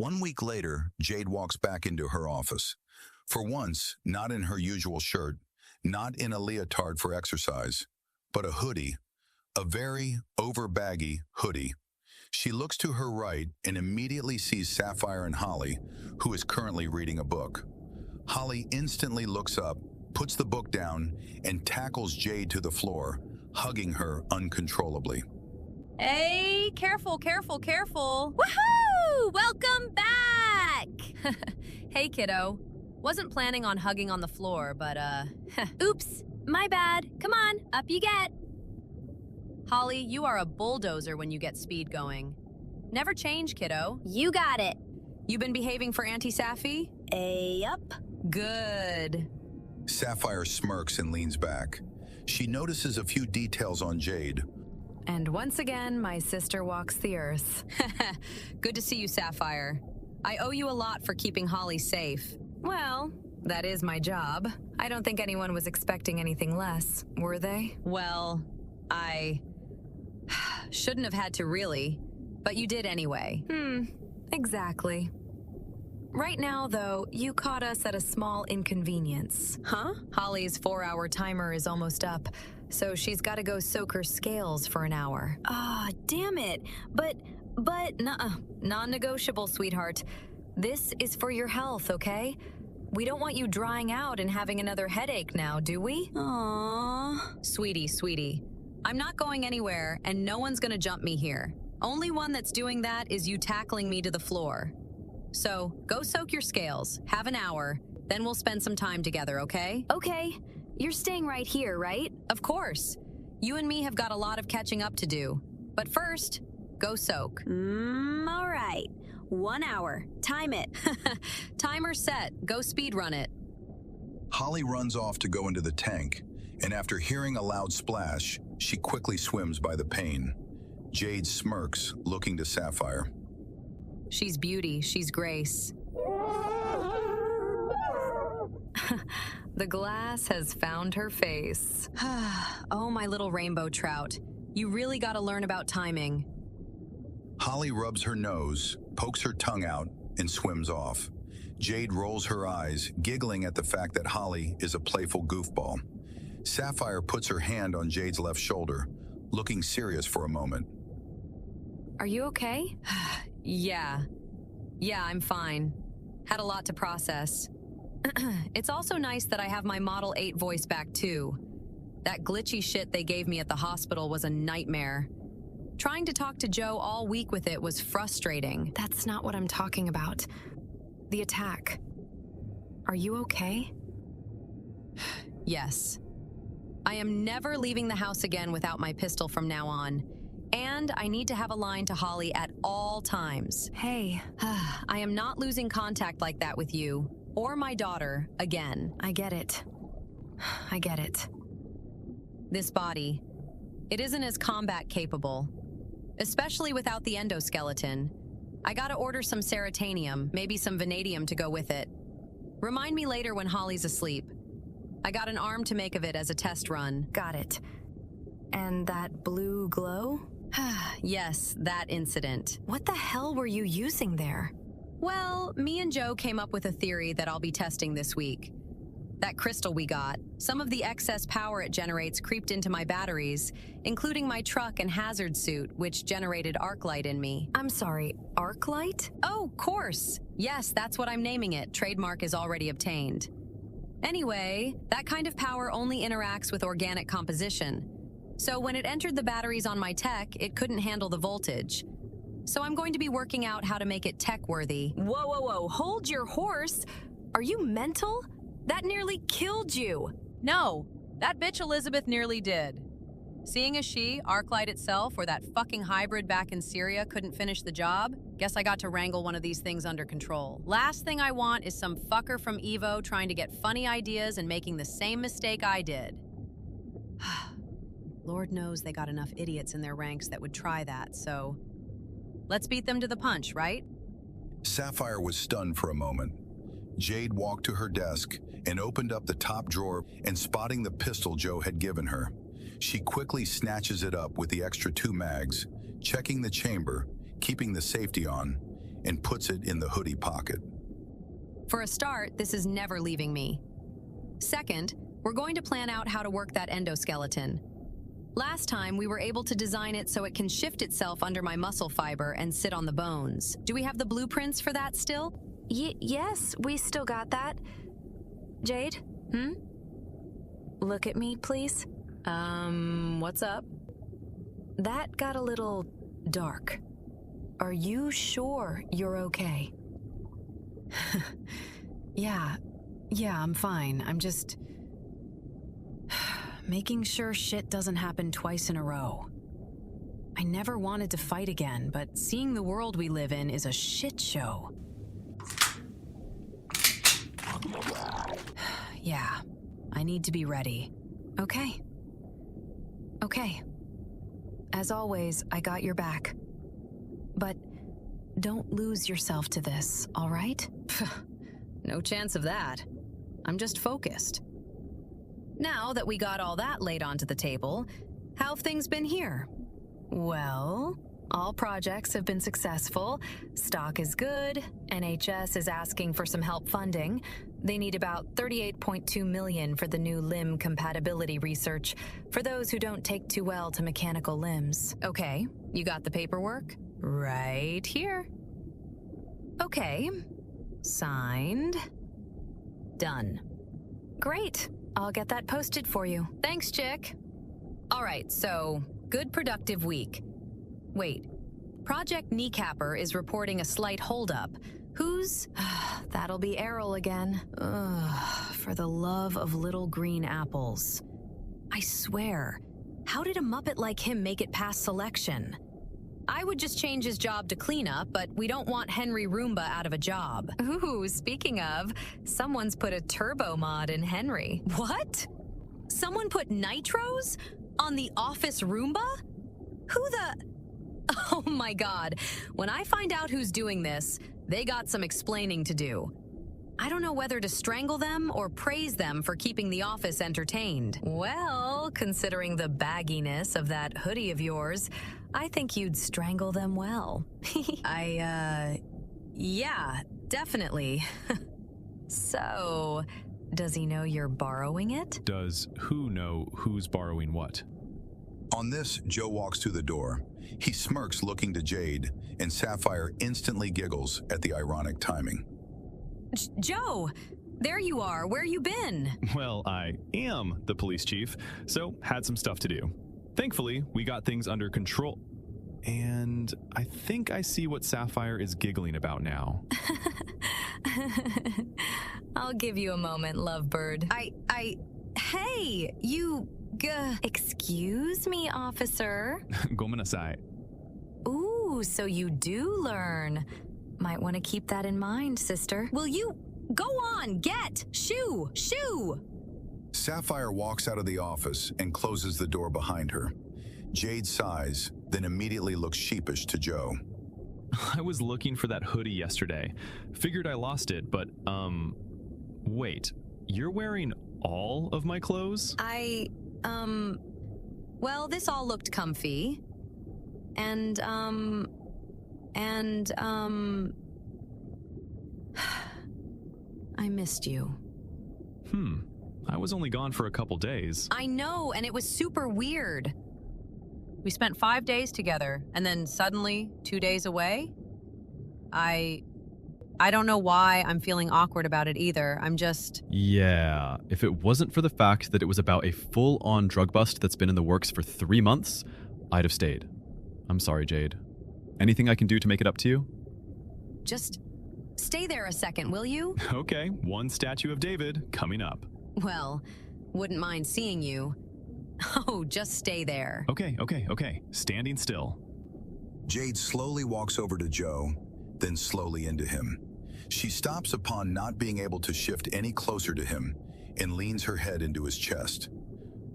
1 week later, Jade walks back into her office. For once, not in her usual shirt, not in a leotard for exercise, but a hoodie, a very over-baggy hoodie. She looks to her right and immediately sees Sapphire and Holly, who is currently reading a book. Holly instantly looks up, puts the book down, and tackles Jade to the floor, hugging her uncontrollably. Hey, careful, careful, careful. Woohoo! Welcome back! Hey, kiddo. Wasn't planning on hugging on the floor, but, Oops, my bad. Come on, up you get. Holly, you are a bulldozer when you get speed going. Never change, kiddo. You got it. You been behaving for Auntie Sapphy? Yup. Good. Sapphire smirks and leans back. She notices a few details on Jade. And once again, my sister walks the earth. Good to see you, Sapphire. I owe you a lot for keeping Holly safe. Well, that is my job. I don't think anyone was expecting anything less, were they? Well, I shouldn't have had to really, but you did anyway. Exactly. Right now, though, you caught us at a small inconvenience. Huh? Holly's 4-hour timer is almost up, so she's got to go soak her scales for an hour. Ah, damn it. But... Nuh-uh. Non-negotiable, sweetheart. This is for your health, okay? We don't want you drying out and having another headache now, do we? Aww. Sweetie, I'm not going anywhere, and no one's gonna jump me here. Only one that's doing that is you tackling me to the floor. So, go soak your scales, have an hour, then we'll spend some time together, okay? Okay. You're staying right here, right? Of course. You and me have got a lot of catching up to do. But first, go soak. All right. 1 hour. Time it. Timer set. Go speed run it. Holly runs off to go into the tank, and after hearing a loud splash, she quickly swims by the pane. Jade smirks, looking to Sapphire. She's beauty, she's grace. The glass has found her face. Oh, my little rainbow trout. You really gotta learn about timing. Holly rubs her nose, pokes her tongue out, and swims off. Jade rolls her eyes, giggling at the fact that Holly is a playful goofball. Sapphire puts her hand on Jade's left shoulder, looking serious for a moment. Are you okay? Yeah, I'm fine. Had a lot to process. It's also nice that I have my Model 8 voice back too. That glitchy shit they gave me at the hospital was a nightmare. Trying to talk to Joe all week with it was frustrating. That's not what I'm talking about. The attack. Are you okay? Yes. I am never leaving the house again without my pistol from now on. And I need to have a line to Holly at all times. Hey. I am not losing contact like that with you, or my daughter, again. I get it. I get it. This body, it isn't as combat capable, especially without the endoskeleton. I gotta order some serotonin, maybe some vanadium to go with it. Remind me later when Holly's asleep. I got an arm to make of it as a test run. Got it. And that blue glow? Yes, that incident. What the hell were you using there? Well, me and Joe came up with a theory that I'll be testing this week. That crystal we got, some of the excess power it generates creeped into my batteries, including my truck and hazard suit, which generated Arclight in me. I'm sorry, Arclight? Oh, course. Yes, that's what I'm naming it. Trademark is already obtained. Anyway, that kind of power only interacts with organic composition. So when it entered the batteries on my tech, it couldn't handle the voltage. So I'm going to be working out how to make it tech-worthy. Whoa, hold your horse! Are you mental? That nearly killed you! No, that bitch Elizabeth nearly did. Seeing as she, Arclight itself, or that fucking hybrid back in Syria couldn't finish the job, guess I got to wrangle one of these things under control. Last thing I want is some fucker from Evo trying to get funny ideas and making the same mistake I did. Lord knows they got enough idiots in their ranks that would try that, so let's beat them to the punch, right? Sapphire was stunned for a moment. Jade walked to her desk and opened up the top drawer and spotting the pistol Joe had given her. She quickly snatches it up with the extra 2 mags, checking the chamber, keeping the safety on, and puts it in the hoodie pocket. For a start, this is never leaving me. Second, we're going to plan out how to work that endoskeleton. Last time, we were able to design it so it can shift itself under my muscle fiber and sit on the bones. Do we have the blueprints for that still? Yes, we still got that. Jade? Look at me, please. What's up? That got a little dark. Are you sure you're okay? Yeah, I'm fine. I'm just making sure shit doesn't happen twice in a row. I never wanted to fight again, but seeing the world we live in is a shit show. Yeah, I need to be ready. Okay. As always, I got your back. But don't lose yourself to this, all right? No chance of that. I'm just focused. Now that we got all that laid onto the table, how have things been here? Well, all projects have been successful. Stock is good. NHS is asking for some help funding. They need about $38.2 million for the new limb compatibility research for those who don't take too well to mechanical limbs. Okay, you got the paperwork? Right here. Okay. Signed. Done. Great. I'll get that posted for you. Thanks, chick. All right, so good productive week. Wait. Project Kneecapper is reporting a slight holdup. Who's? That'll be Errol again. For the love of little green apples. I swear, how did a Muppet like him make it past selection? I would just change his job to cleanup, but we don't want Henry Roomba out of a job. Ooh, speaking of, someone's put a turbo mod in Henry. What? Someone put nitros on the office Roomba? Who the... Oh my god. When I find out who's doing this, they got some explaining to do. I don't know whether to strangle them or praise them for keeping the office entertained. Well, considering the bagginess of that hoodie of yours, I think you'd strangle them well. Yeah, definitely. So, does he know you're borrowing it? Does who know who's borrowing what? On this, Joe walks through the door. He smirks looking to Jade, and Sapphire instantly giggles at the ironic timing. Joe, there you are. Where you been? Well, I am the police chief, so had some stuff to do. Thankfully, we got things under control. And I think I see what Sapphire is giggling about now. I'll give you a moment, lovebird. Hey, you... Excuse me, officer. Gomenasai. Ooh, so you do learn. Might want to keep that in mind, sister. Will you... Go on, get! Shoo! Sapphire walks out of the office and closes the door behind her. Jade sighs, then immediately looks sheepish to Joe. I was looking for that hoodie yesterday. Figured I lost it, but, wait. You're wearing all of my clothes? Well, this all looked comfy. And, I missed you. I was only gone for a couple days. I know, and it was super weird. We spent 5 days together, and then suddenly, 2 days away? I don't know why I'm feeling awkward about it either. I'm just... Yeah, if it wasn't for the fact that it was about a full-on drug bust that's been in the works for 3 months, I'd have stayed. I'm sorry, Jade. Anything I can do to make it up to you? Just stay there a second, will you? Okay, one statue of David coming up. Well, wouldn't mind seeing you. Oh, just stay there. Okay. Standing still. Jade slowly walks over to Joe, then slowly into him. She stops upon not being able to shift any closer to him and leans her head into his chest.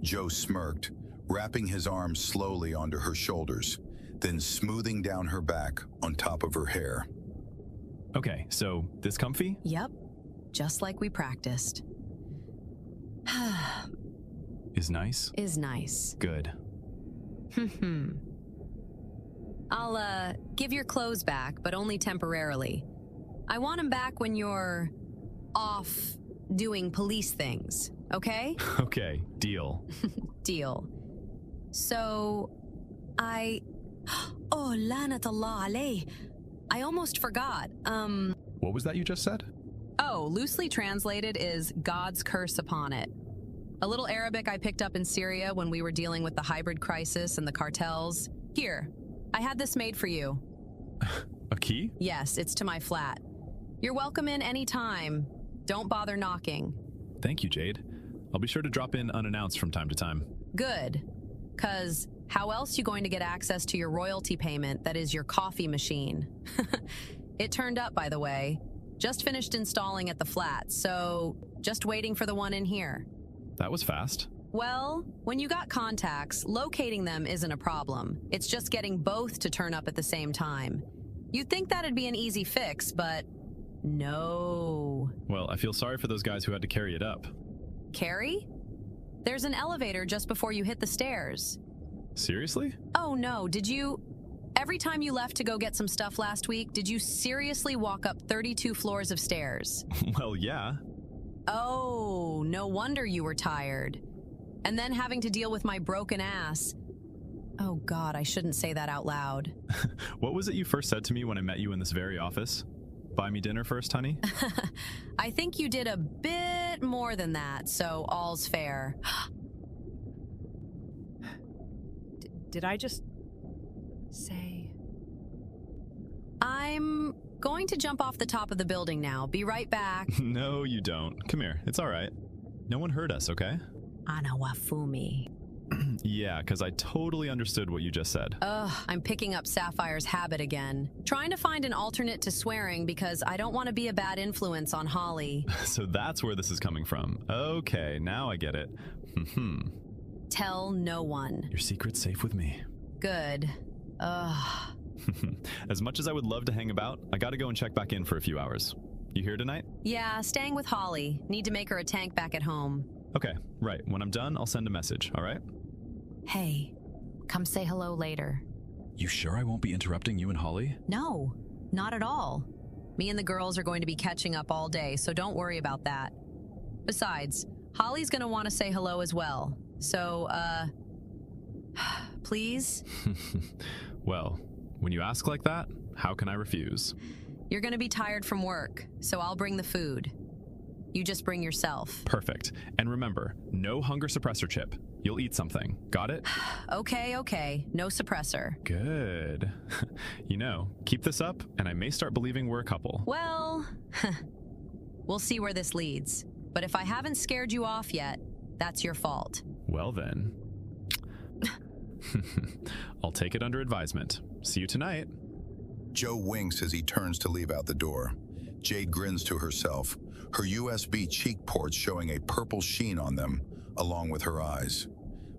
Joe smirked, wrapping his arms slowly onto her shoulders, then smoothing down her back on top of her hair. Okay, so this comfy? Yep, just like we practiced. Is nice? Is nice. Good. I'll, give your clothes back, but only temporarily. I want them back when you're off doing police things, okay? Okay, deal. Deal. So, Oh, lanat Allah alayh. I almost forgot. What was that you just said? Oh, loosely translated is God's curse upon it. A little Arabic I picked up in Syria when we were dealing with the hybrid crisis and the cartels. Here, I had this made for you. A key? Yes, it's to my flat. You're welcome in any time. Don't bother knocking. Thank you, Jade. I'll be sure to drop in unannounced from time to time. Good. 'Cause how else you going to get access to your royalty payment that is your coffee machine? It turned up, by the way. Just finished installing at the flat, so just waiting for the one in here. That was fast. Well, when you got contacts, locating them isn't a problem. It's just getting both to turn up at the same time. You'd think that'd be an easy fix, but no. Well, I feel sorry for those guys who had to carry it up. Carry? There's an elevator just before you hit the stairs. Seriously? Oh no, did you... Every time you left to go get some stuff last week, did you seriously walk up 32 floors of stairs? Well, yeah. Oh, no wonder you were tired. And then having to deal with my broken ass. Oh God, I shouldn't say that out loud. What was it you first said to me when I met you in this very office? Buy me dinner first, honey? I think you did a bit more than that, so all's fair. Did I just say... I'm going to jump off the top of the building now. Be right back. No, you don't. Come here. It's all right. No one heard us, okay? Ana wafumi. Yeah, because I totally understood what you just said. Ugh, I'm picking up Sapphire's habit again. Trying to find an alternate to swearing because I don't want to be a bad influence on Holly. So that's where this is coming from. Okay, now I get it. Tell no one. Your secret's safe with me. Good. Ugh. As much as I would love to hang about, I gotta go and check back in for a few hours. You here tonight? Yeah, staying with Holly. Need to make her a tank back at home. Okay, right. When I'm done, I'll send a message, all right? Hey, come say hello later. You sure I won't be interrupting you and Holly? No, not at all. Me and the girls are going to be catching up all day, so don't worry about that. Besides, Holly's gonna want to say hello as well. So, please? Well, when you ask like that, how can I refuse? You're gonna be tired from work, so I'll bring the food. You just bring yourself. Perfect. And remember, no hunger suppressor chip. You'll eat something. Got it? Okay. No suppressor. Good. You know, keep this up, and I may start believing we're a couple. Well, we'll see where this leads. But if I haven't scared you off yet, that's your fault. Well then. I'll take it under advisement. See you tonight. Joe winks as he turns to leave out the door. Jade grins to herself, her USB cheek ports showing a purple sheen on them, along with her eyes.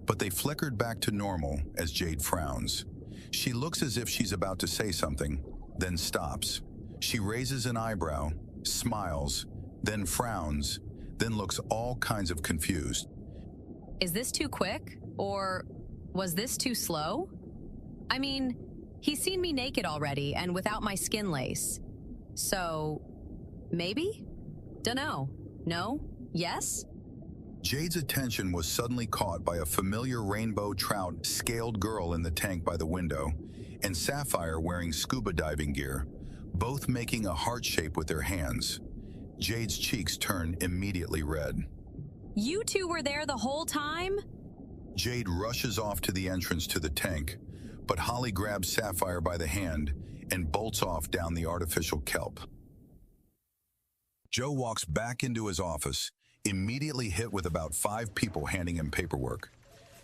But they flickered back to normal as Jade frowns. She looks as if she's about to say something, then stops. She raises an eyebrow, smiles, then frowns, then looks all kinds of confused. Is this too quick? Or was this too slow? I mean, he's seen me naked already and without my skin lace. So, maybe? Dunno. No? Yes? Jade's attention was suddenly caught by a familiar rainbow trout scaled girl in the tank by the window and Sapphire wearing scuba diving gear, both making a heart shape with their hands. Jade's cheeks turn immediately red. You two were there the whole time? Jade rushes off to the entrance to the tank, but Holly grabs Sapphire by the hand and bolts off down the artificial kelp. Joe walks back into his office, immediately hit with about 5 people handing him paperwork.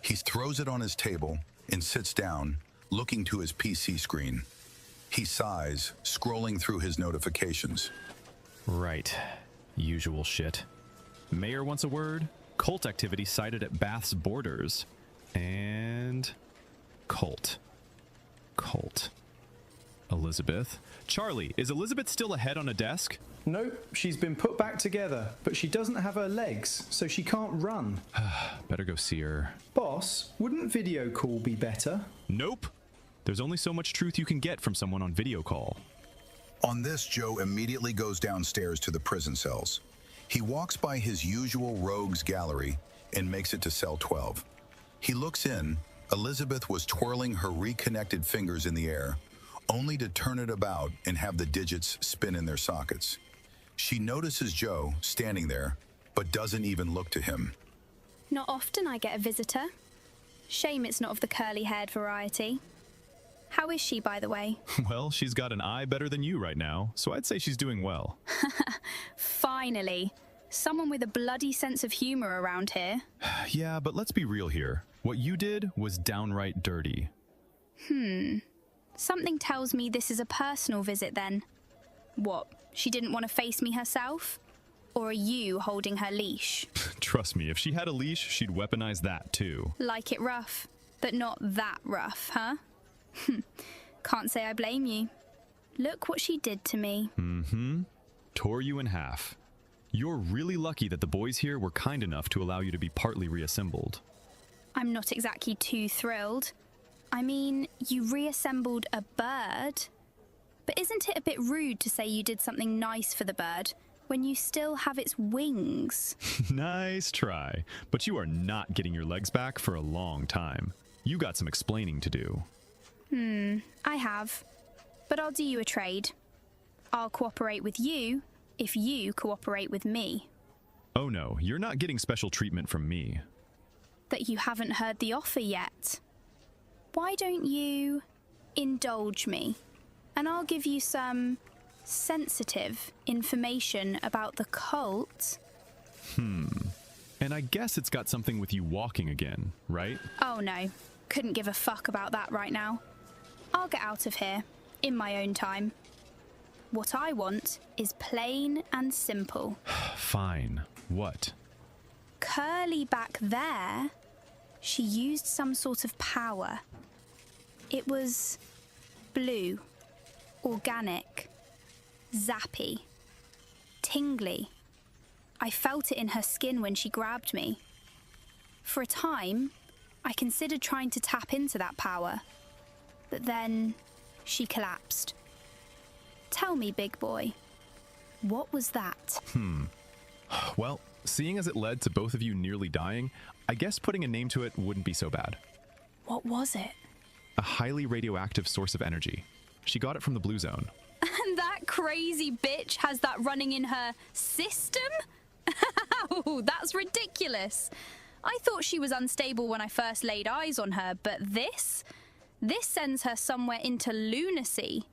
He throws it on his table and sits down, looking to his PC screen. He sighs, scrolling through his notifications. Right. Usual shit. Mayor wants a word. Cult activity cited at Bath's borders. And... Cult. Elizabeth. Charlie, is Elizabeth still ahead on a desk? Nope, she's been put back together, but she doesn't have her legs, so she can't run. Better go see her. Boss, wouldn't video call be better? Nope. There's only so much truth you can get from someone on video call. On this, Joe immediately goes downstairs to the prison cells. He walks by his usual rogues gallery and makes it to cell 12. He looks in. Elizabeth was twirling her reconnected fingers in the air, only to turn it about and have the digits spin in their sockets. She notices Joe standing there, but doesn't even look to him. Not often I get a visitor. Shame it's not of the curly-haired variety. How is she, by the way? Well, she's got an eye better than you right now, so I'd say she's doing well. Finally. Someone with a bloody sense of humor around here. Yeah, but let's be real here. What you did was downright dirty. Something tells me this is a personal visit then. What, she didn't want to face me herself? Or are you holding her leash? Trust me, if she had a leash, she'd weaponize that too. Like it rough, but not that rough, huh? Can't say I blame you. Look what she did to me. Tore you in half. You're really lucky that the boys here were kind enough to allow you to be partly reassembled. I'm not exactly too thrilled. I mean, you reassembled a bird. But isn't it a bit rude to say you did something nice for the bird when you still have its wings? Nice try, but you are not getting your legs back for a long time. You got some explaining to do. I have. But I'll do you a trade. I'll cooperate with you if you cooperate with me. Oh no, you're not getting special treatment from me. That you haven't heard the offer yet. Why don't you indulge me? And I'll give you some sensitive information about the cult. And I guess it's got something with you walking again, right? Oh no, couldn't give a fuck about that right now. I'll get out of here, in my own time. What I want is plain and simple. Fine. What? Curly back there, she used some sort of power. It was blue, organic, zappy, tingly. I felt it in her skin when she grabbed me. For a time, I considered trying to tap into that power, but then she collapsed. Tell me, big boy, what was that? Well, seeing as it led to both of you nearly dying, I guess putting a name to it wouldn't be so bad. What was it? A highly radioactive source of energy. She got it from the Blue Zone. And that crazy bitch has that running in her system? Oh, that's ridiculous. I thought she was unstable when I first laid eyes on her, but this sends her somewhere into lunacy.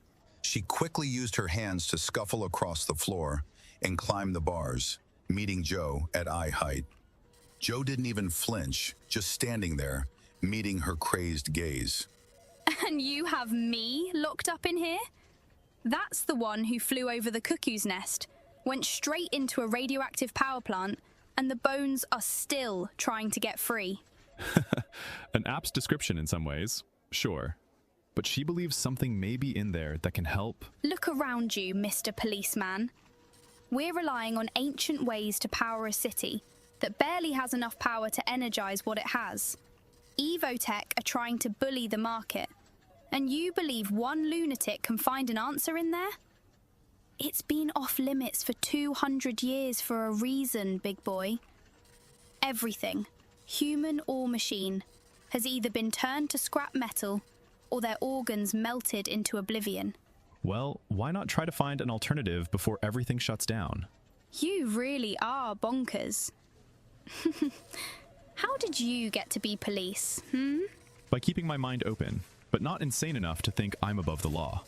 She quickly used her hands to scuffle across the floor and climb the bars, meeting Joe at eye height. Joe didn't even flinch, just standing there, meeting her crazed gaze. And you have me locked up in here? That's the one who flew over the cuckoo's nest, went straight into a radioactive power plant, and the bones are still trying to get free. An apt description in some ways, sure. But she believes something may be in there that can help. Look around you, Mr. Policeman. We're relying on ancient ways to power a city that barely has enough power to energize what it has. Evotech are trying to bully the market, and you believe one lunatic can find an answer in there? It's been off limits for 200 years for a reason, big boy. Everything, human or machine, has either been turned to scrap metal or their organs melted into oblivion. Well, why not try to find an alternative before everything shuts down? You really are bonkers. How did you get to be police, By keeping my mind open, but not insane enough to think I'm above the law.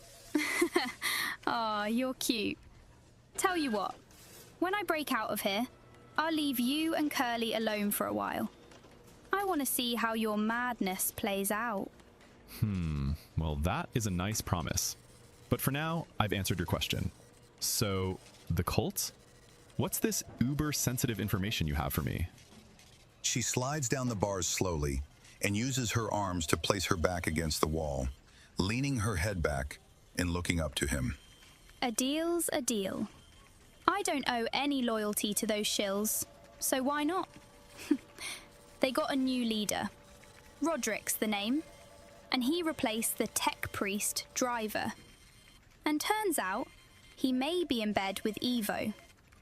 Aw, you're cute. Tell you what, when I break out of here, I'll leave you and Curly alone for a while. I want to see how your madness plays out. Well, that is a nice promise. But for now, I've answered your question. So, the cult? What's this uber-sensitive information you have for me? She slides down the bars slowly and uses her arms to place her back against the wall, leaning her head back and looking up to him. A deal's a deal. I don't owe any loyalty to those shills, so why not? They got a new leader. Roderick's the name. and he replaced the tech priest Driver. And turns out, he may be in bed with Evo.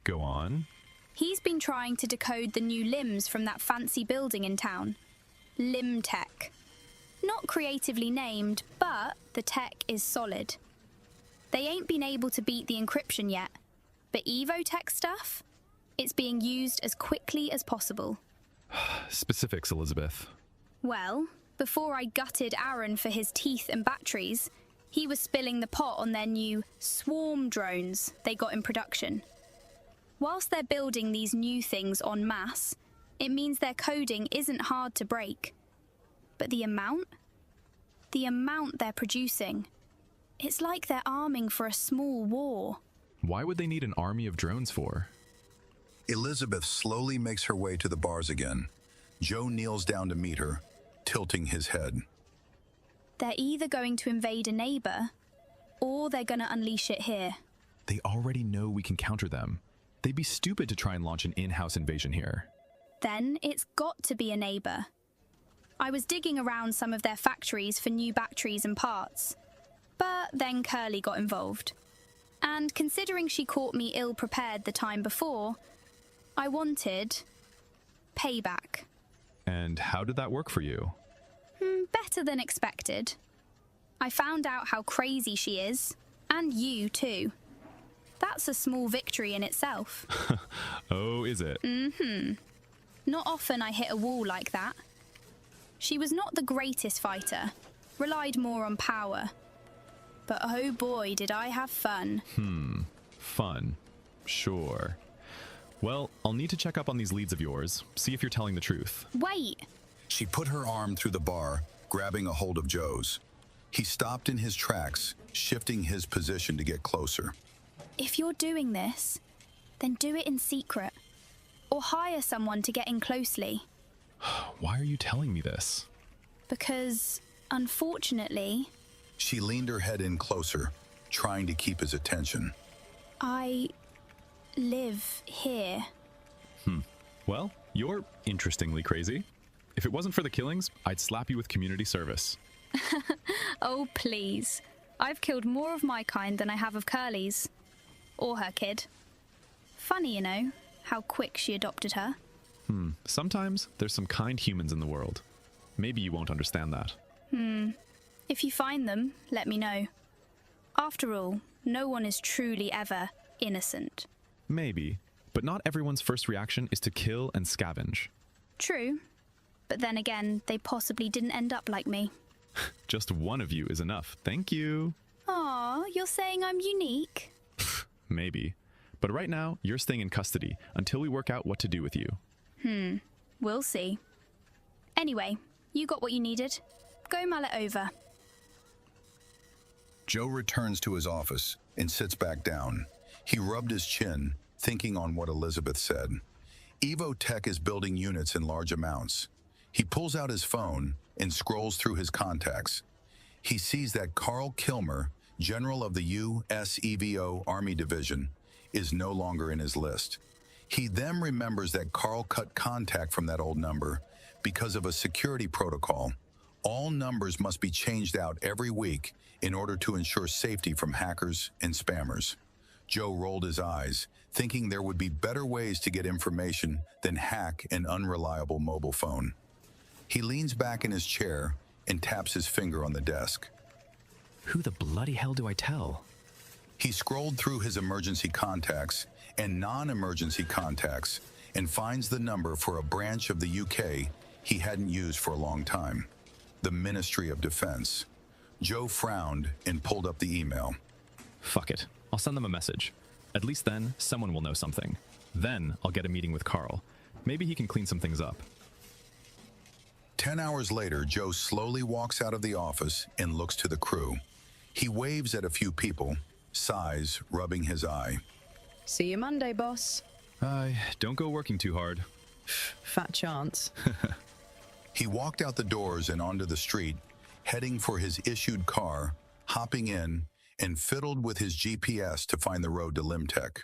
Go on. He's been trying to decode the new limbs from that fancy building in town. Limb tech. Not creatively named, but the tech is solid. They ain't been able to beat the encryption yet, but Evo tech stuff? It's being used as quickly as possible. Specifics, Elizabeth. Well, before I gutted Aaron for his teeth and batteries, he was spilling the pot on their new swarm drones they got in production. Whilst they're building these new things en masse, it means their coding isn't hard to break. But the amount they're producing, it's like they're arming for a small war. Why would they need an army of drones for? Elizabeth slowly makes her way to the bars again. Joe kneels down to meet her, tilting his head. They're either going to invade a neighbor, or they're going to unleash it here. They already know we can counter them. They'd be stupid to try and launch an in-house invasion here. Then it's got to be a neighbor. I was digging around some of their factories for new batteries and parts. But then Curly got involved. And considering she caught me ill-prepared the time before, I wanted payback. And how did that work for you? Better than expected. I found out how crazy she is, and you too. That's a small victory in itself. Oh, is it? Not often I hit a wall like that. She was not the greatest fighter, relied more on power. But oh boy, did I have fun. Fun. Sure. Well, I'll need to check up on these leads of yours, see if you're telling the truth. Wait! She put her arm through the bar, grabbing a hold of Joe's. He stopped in his tracks, shifting his position to get closer. If you're doing this, then do it in secret. Or hire someone to get in closely. Why are you telling me this? Because, unfortunately, She leaned her head in closer, trying to keep his attention. I live here. Well, you're interestingly crazy. If it wasn't for the killings, I'd slap you with community service. Oh, please. I've killed more of my kind than I have of Curly's. Or her kid. Funny, you know, how quick she adopted her. Sometimes there's some kind humans in the world. Maybe you won't understand that. If you find them, let me know. After all, no one is truly ever innocent. Maybe, but not everyone's first reaction is to kill and scavenge. True. But then again, they possibly didn't end up like me. Just one of you is enough. Thank you. Aw, you're saying I'm unique? Maybe. But right now, you're staying in custody until we work out what to do with you. We'll see. Anyway, you got what you needed. Go mull it over. Joe returns to his office and sits back down. He rubbed his chin, thinking on what Elizabeth said. Evo Tech is building units in large amounts. He pulls out his phone and scrolls through his contacts. He sees that Carl Kilmer, general of the USEVO Army Division, is no longer in his list. He then remembers that Carl cut contact from that old number because of a security protocol. All numbers must be changed out every week in order to ensure safety from hackers and spammers. Joe rolled his eyes, thinking there would be better ways to get information than hack an unreliable mobile phone. He leans back in his chair and taps his finger on the desk. Who the bloody hell do I tell? He scrolled through his emergency contacts and non-emergency contacts and finds the number for a branch of the UK he hadn't used for a long time, the Ministry of Defense. Joe frowned and pulled up the email. Fuck it. I'll send them a message. At least then, someone will know something. Then I'll get a meeting with Carl. Maybe he can clean some things up. 10 hours later, Joe slowly walks out of the office and looks to the crew. He waves at a few people, sighs, rubbing his eye. See you Monday, boss. Don't go working too hard. Fat chance. He walked out the doors and onto the street, heading for his issued car, hopping in, and fiddled with his GPS to find the road to Limtech.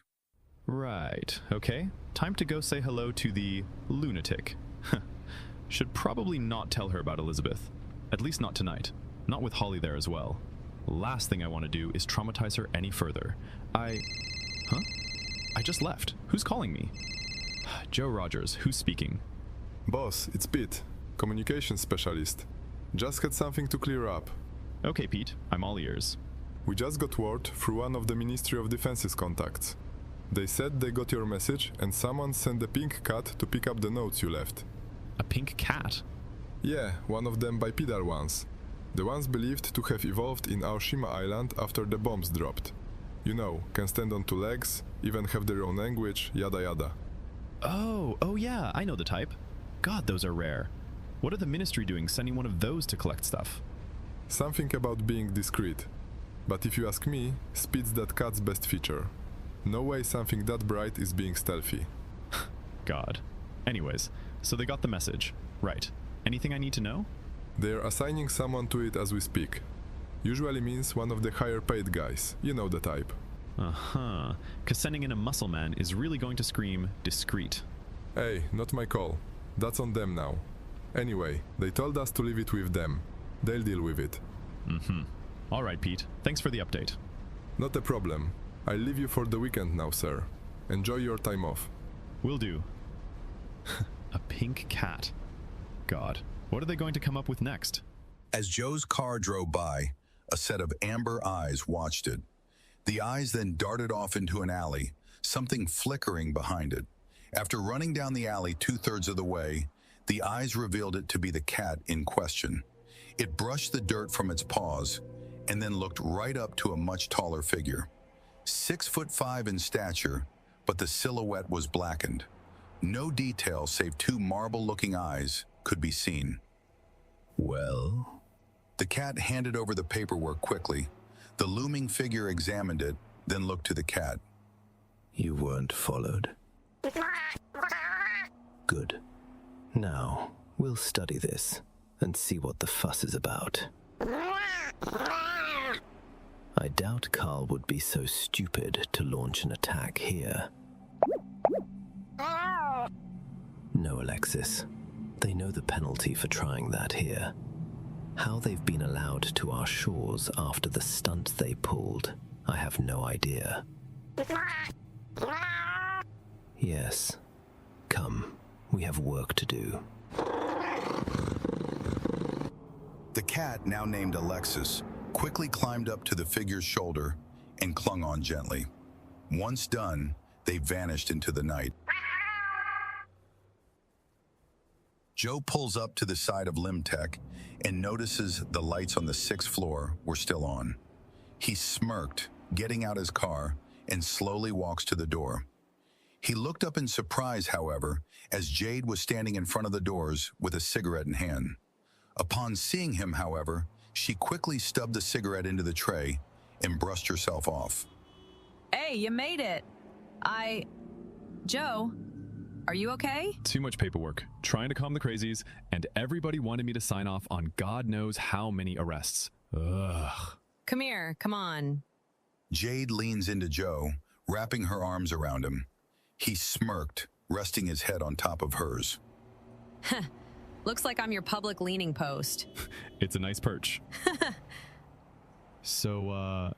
Right. Okay. Time to go say hello to the lunatic. Should probably not tell her about Elizabeth. At least not tonight. Not with Holly there as well. Last thing I want to do is traumatize her any further. Huh? I just left. Who's calling me? Joe Rogers, who's speaking? Boss, it's Pete, communications specialist. Just had something to clear up. Okay, Pete, I'm all ears. We just got word through one of the Ministry of Defense's contacts. They said they got your message and someone sent a pink cat to pick up the notes you left. A pink cat? Yeah, one of them bipedal ones. The ones believed to have evolved in Aoshima Island after the bombs dropped. You know, can stand on two legs, even have their own language, yada yada. Oh yeah, I know the type. God, those are rare. What are the Ministry doing sending one of those to collect stuff? Something about being discreet. But if you ask me, speed's that cat's best feature. No way something that bright is being stealthy. God. Anyways, so they got the message. Right. Anything I need to know? They're assigning someone to it as we speak. Usually means one of the higher paid guys. You know the type. Uh-huh. 'Cause sending in a muscle man is really going to scream discreet. Hey, not my call. That's on them now. Anyway, they told us to leave it with them. They'll deal with it. All right, Pete. Thanks for the update. Not a problem. I'll leave you for the weekend now, sir. Enjoy your time off. Will do. A pink cat. God, what are they going to come up with next? As Joe's car drove by, a set of amber eyes watched it. The eyes then darted off into an alley, something flickering behind it. After running down the alley 2/3 of the way, the eyes revealed it to be the cat in question. It brushed the dirt from its paws and then looked right up to a much taller figure. 6'5" in stature, but the silhouette was blackened. No detail save two marble-looking eyes could be seen. Well? The cat handed over the paperwork quickly. The looming figure examined it, then looked to the cat. You weren't followed. Good. Now, we'll study this and see what the fuss is about. I doubt Carl would be so stupid to launch an attack here. No, Alexis. They know the penalty for trying that here. How they've been allowed to our shores after the stunt they pulled, I have no idea. Yes. Come, we have work to do. The cat, now named Alexis, quickly climbed up to the figure's shoulder and clung on gently. Once done, they vanished into the night. Joe pulls up to the side of Limtech and notices the lights on the 6th floor were still on. He smirked, getting out his car, and slowly walks to the door. He looked up in surprise, however, as Jade was standing in front of the doors with a cigarette in hand. Upon seeing him, however, she quickly stubbed the cigarette into the tray and brushed herself off. Hey, you made it. Joe, are you okay? Too much paperwork, trying to calm the crazies, and everybody wanted me to sign off on God knows how many arrests. Ugh. Come here, come on. Jade leans into Joe, wrapping her arms around him. He smirked, resting his head on top of hers. Looks like I'm your public leaning post. It's a nice perch. So,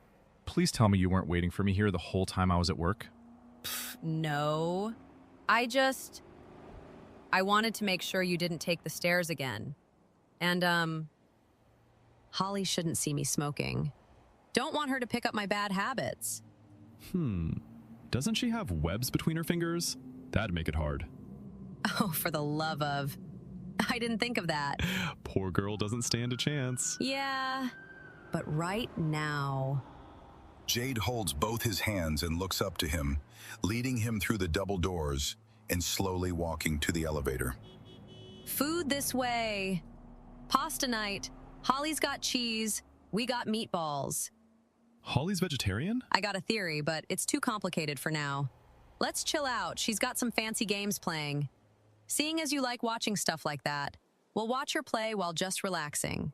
please tell me you weren't waiting for me here the whole time I was at work? No. I wanted to make sure you didn't take the stairs again. And, Holly shouldn't see me smoking. Don't want her to pick up my bad habits. Doesn't she have webs between her fingers? That'd make it hard. Oh, for the love of... I didn't think of that. Poor girl doesn't stand a chance. Yeah, but right now... Jade holds both his hands and looks up to him, leading him through the double doors and slowly walking to the elevator. Food this way. Pasta night. Holly's got cheese. We got meatballs. Holly's vegetarian? I got a theory, but it's too complicated for now. Let's chill out. She's got some fancy games playing. Seeing as you like watching stuff like that, we'll watch her play while just relaxing.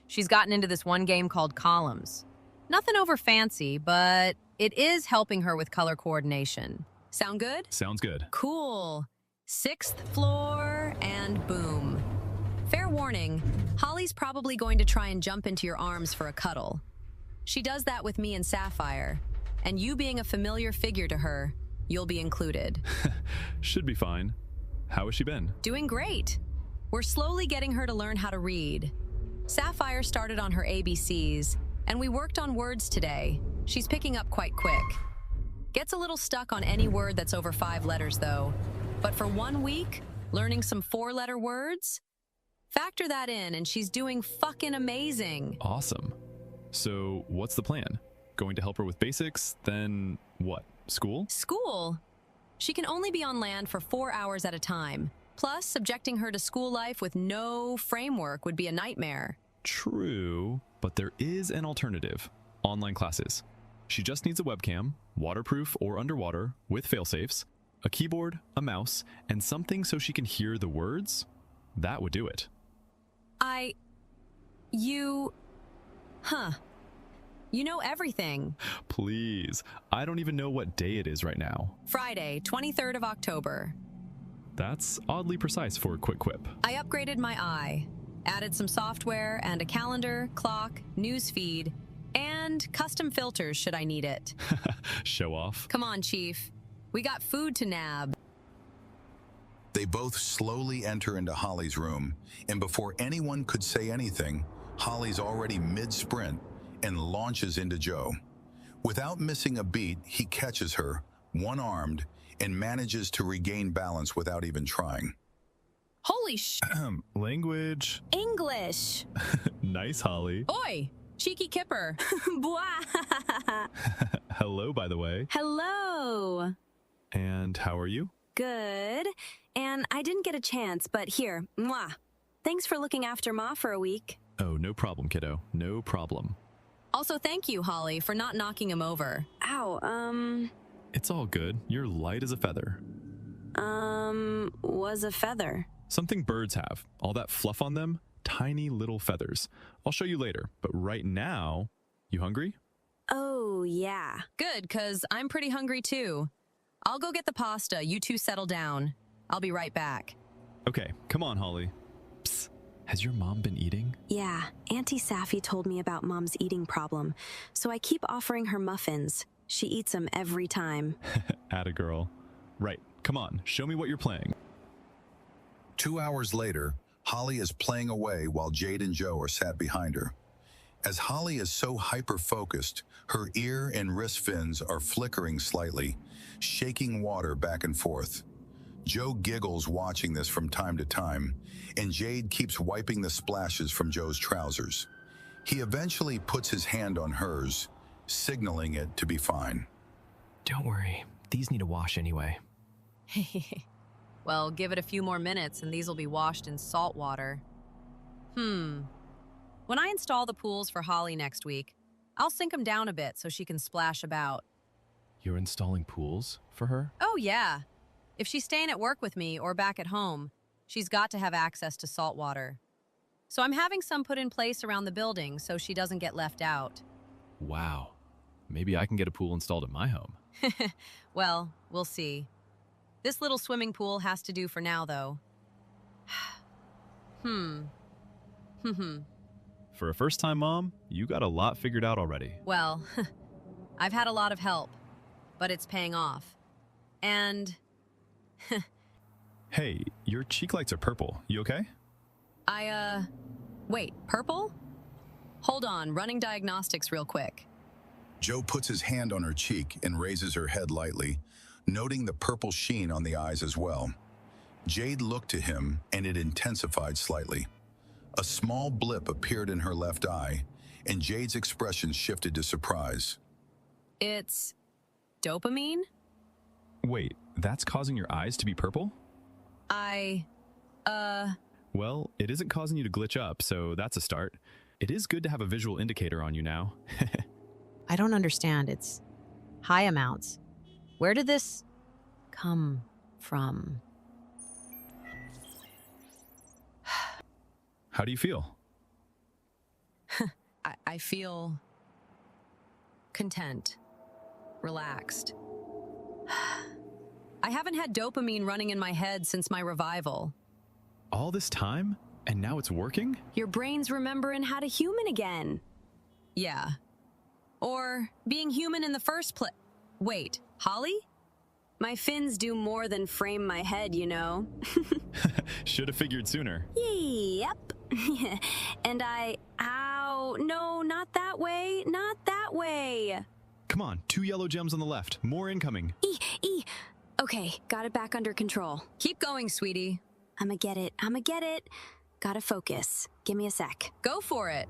She's gotten into this one game called Columns. Nothing over fancy, but it is helping her with color coordination. Sound good? Sounds good. Cool. 6th floor, and boom. Fair warning, Holly's probably going to try and jump into your arms for a cuddle. She does that with me and Sapphire, and you being a familiar figure to her, you'll be included. Should be fine. How has she been? Doing great. We're slowly getting her to learn how to read. Sapphire started on her ABCs, and we worked on words today. She's picking up quite quick. Gets a little stuck on any word that's over 5 letters, though. But for 1 week, learning some 4-letter words? Factor that in, and she's doing fucking amazing. Awesome. So, what's the plan? Going to help her with basics, then what? School? School? She can only be on land for 4 hours at a time. Plus, subjecting her to school life with no framework would be a nightmare. True, but there is an alternative. Online classes. She just needs a webcam, waterproof or underwater, with failsafes, a keyboard, a mouse, and something so she can hear the words. That would do it. You know everything. Please, I don't even know what day it is right now. Friday, 23rd of October. That's oddly precise for a quick quip. I upgraded my eye, added some software and a calendar, clock, news feed, and custom filters should I need it. Show off. Come on, Chief. We got food to nab. They both slowly enter into Holly's room, and before anyone could say anything, Holly's already mid-sprint and launches into Joe. Without missing a beat, he catches her, one-armed, and manages to regain balance without even trying. Holy Language. English! Nice, Holly. Oi! Cheeky kipper. Hello, by the way. Hello. And how are you? Good. And I didn't get a chance, but here, mwah. Thanks for looking after Ma for a week. Oh, no problem, kiddo. No problem. Also, thank you, Holly, for not knocking him over. Ow, It's all good. You're light as a feather. Was a feather. Something birds have. All that fluff on them, tiny little feathers. I'll show you later, but right now, you hungry? Oh, yeah. Good, 'cause I'm pretty hungry too. I'll go get the pasta. You two settle down. I'll be right back. Okay, come on, Holly. Psst. Has your mom been eating? Yeah, Auntie Safi told me about Mom's eating problem, so I keep offering her muffins. She eats them every time. Atta girl. Right, come on, show me what you're playing. 2 hours later, Holly is playing away while Jade and Joe are sat behind her. As Holly is so hyper-focused, her ear and wrist fins are flickering slightly, shaking water back and forth. Joe giggles watching this from time to time, and Jade keeps wiping the splashes from Joe's trousers. He eventually puts his hand on hers, signaling it to be fine. Don't worry, these need a wash anyway. Well, give it a few more minutes and these will be washed in salt water. When I install the pools for Holly next week, I'll sink them down a bit so she can splash about. You're installing pools for her? Oh, yeah. If she's staying at work with me or back at home, she's got to have access to salt water. So I'm having some put in place around the building so she doesn't get left out. Wow. Maybe I can get a pool installed at my home. Well, we'll see. This little swimming pool has to do for now, though. For a first-time mom, you got a lot figured out already. Well, I've had a lot of help, but it's paying off. And... Hey, your cheek lights are purple. You okay? Wait, purple? Hold on, running diagnostics real quick. Joe puts his hand on her cheek and raises her head lightly, noting the purple sheen on the eyes as well. Jade looked to him, and it intensified slightly. A small blip appeared in her left eye, and Jade's expression shifted to surprise. It's... dopamine? Wait, that's causing your eyes to be purple? Well, it isn't causing you to glitch up, so that's a start. It is good to have a visual indicator on you now. I don't understand. It's high amounts. Where did this come from? How do you feel? I feel content, relaxed. I haven't had dopamine running in my head since my revival. All this time? And now it's working? Your brain's remembering how to human again. Yeah. Or being human in the first place. Wait, Holly? My fins do more than frame my head, you know. Should have figured sooner. Yep. And ow, no, not that way, not that way. Come on, 2 yellow gems on the left. More incoming. Okay, got it back under control. Keep going, sweetie. I'ma get it. Gotta focus. Give me a sec. Go for it.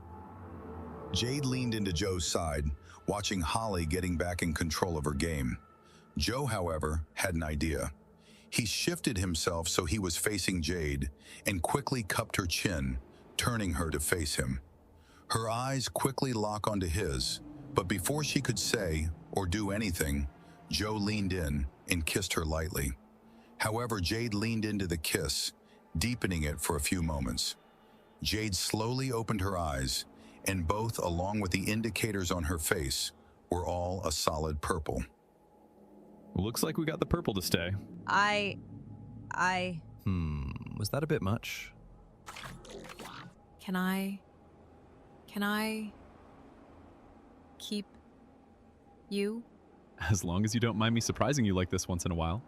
Jade leaned into Joe's side, watching Holly getting back in control of her game. Joe, however, had an idea. He shifted himself so he was facing Jade and quickly cupped her chin, turning her to face him. Her eyes quickly lock onto his, but before she could say or do anything, Joe leaned in and kissed her lightly. However, Jade leaned into the kiss, deepening it for a few moments. Jade slowly opened her eyes, and both, along with the indicators on her face, were all a solid purple. Looks like we got the purple to stay. Was that a bit much? Can I keep you? As long as you don't mind me surprising you like this once in a while.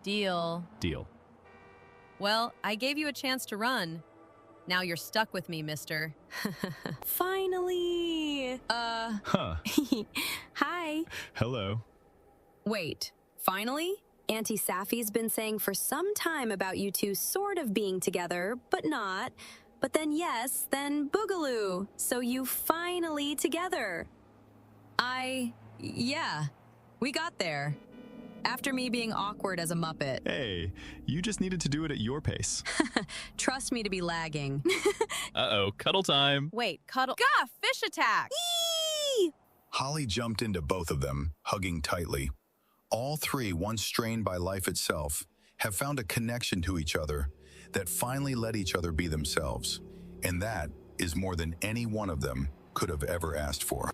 Deal. Deal. Well, I gave you a chance to run. Now you're stuck with me, mister. Finally! Huh. Hi. Hello. Wait, finally? Auntie Safi's been saying for some time about you two sort of being together, but not. But then yes, then boogaloo. So you finally together. Yeah, we got there. After me being awkward as a Muppet. Hey, you just needed to do it at your pace. Trust me to be lagging. Uh-oh, cuddle time. Wait, cuddle. Gah, fish attack! Holly jumped into both of them, hugging tightly. All three, once strained by life itself, have found a connection to each other that finally let each other be themselves. And that is more than any one of them could have ever asked for.